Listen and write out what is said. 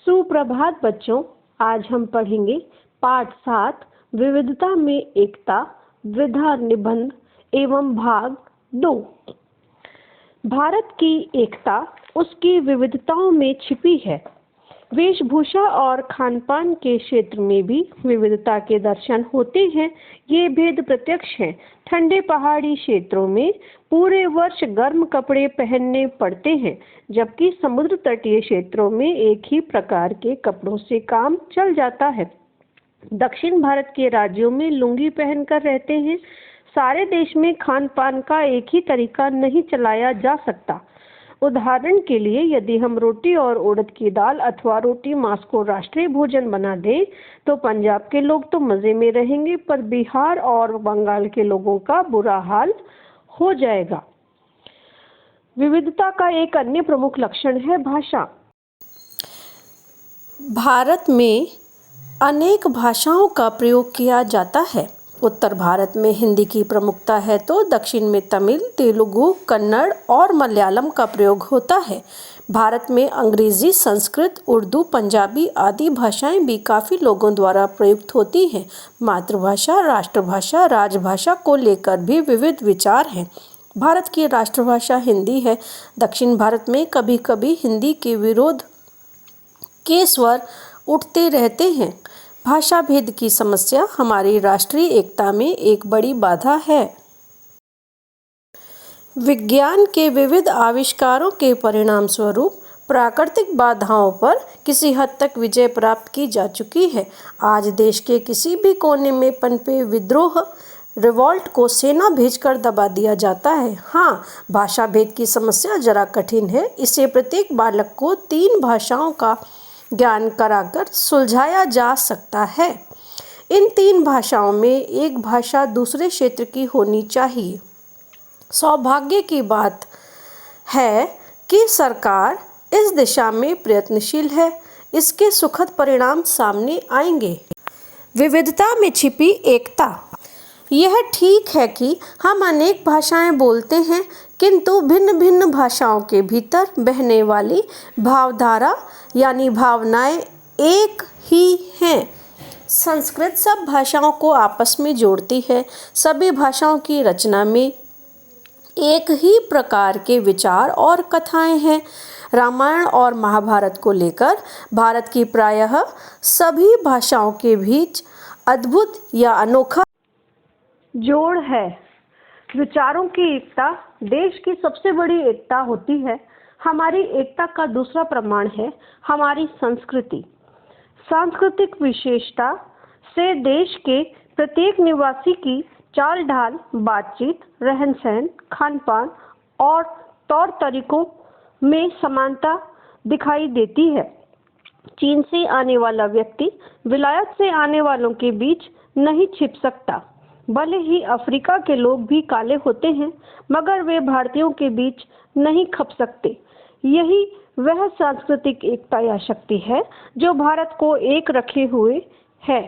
सुप्रभात बच्चों, आज हम पढ़ेंगे पाठ 7 विविधता में एकता, द्विधा निबंध एवं भाग 2। भारत की एकता उसकी विविधताओं में छिपी है। वेशभूषा और खानपान के क्षेत्र में भी विविधता के दर्शन होते हैं। ये भेद प्रत्यक्ष है। ठंडे पहाड़ी क्षेत्रों में पूरे वर्ष गर्म कपड़े पहनने पड़ते हैं, जबकि समुद्र तटीय क्षेत्रों में एक ही प्रकार के कपड़ों से काम चल जाता है। दक्षिण भारत के राज्यों में लुंगी पहनकर रहते हैं। सारे देश में खान पान का एक ही तरीका नहीं चलाया जा सकता। उदाहरण के लिए, यदि हम रोटी और उड़द की दाल अथवा रोटी मांस को राष्ट्रीय भोजन बना दें, तो पंजाब के लोग तो मजे में रहेंगे, पर बिहार और बंगाल के लोगों का बुरा हाल हो जाएगा। विविधता का एक अन्य प्रमुख लक्षण है भाषा। भारत में अनेक भाषाओं का प्रयोग किया जाता है। उत्तर भारत में हिंदी की प्रमुखता है, तो दक्षिण में तमिल, तेलुगु, कन्नड़ और मलयालम का प्रयोग होता है। भारत में अंग्रेजी, संस्कृत, उर्दू, पंजाबी आदि भाषाएं भी काफ़ी लोगों द्वारा प्रयुक्त होती हैं। मातृभाषा, राष्ट्रभाषा, राजभाषा को लेकर भी विविध विचार हैं। भारत की राष्ट्रभाषा हिंदी है। दक्षिण भारत में कभी कभी हिंदी के विरोध के स्वर उठते रहते हैं। भाषा भेद की समस्या हमारी राष्ट्रीय एकता में एक बड़ी बाधा है। विज्ञान के विविध आविष्कारों के परिणाम स्वरूप प्राकृतिक बाधाओं पर किसी हद तक विजय प्राप्त की जा चुकी है। आज देश के किसी भी कोने में पनपे विद्रोह, रिवॉल्ट को सेना भेजकर दबा दिया जाता है। हाँ, भाषा भेद की समस्या जरा कठिन है। इसे प्रत्येक बालक को 3 भाषाओं का ज्ञान कराकर सुलझाया जा सकता है। इन 3 भाषाओं में एक भाषा दूसरे क्षेत्र की होनी चाहिए। सौभाग्य की बात है कि सरकार इस दिशा में प्रयत्नशील है। इसके सुखद परिणाम सामने आएंगे। विविधता में छिपी एकता। यह ठीक है कि हम अनेक भाषाएं बोलते हैं, किंतु भिन्न भिन्न भाषाओं के भीतर बहने वाली भावधारा यानी भावनाएं एक ही हैं। संस्कृत सब भाषाओं को आपस में जोड़ती है। सभी भाषाओं की रचना में एक ही प्रकार के विचार और कथाएं हैं। रामायण और महाभारत को लेकर भारत की प्रायः सभी भाषाओं के बीच अद्भुत या अनोखा जोड़ है। विचारों की एकता देश की सबसे बड़ी एकता होती है। हमारी एकता का दूसरा प्रमाण है हमारी संस्कृति। सांस्कृतिक विशेषता से देश के प्रत्येक निवासी की चाल ढाल, बातचीत, रहन सहन, खान पान और तौर तरीकों में समानता दिखाई देती है। चीन से आने वाला व्यक्ति विलायत से आने वालों के बीच नहीं छिप सकता। भले ही अफ्रीका के लोग भी काले होते हैं, मगर वे भारतीयों के बीच नहीं खप सकते। यही वह सांस्कृतिक एकता या शक्ति है जो भारत को एक रखे हुए है।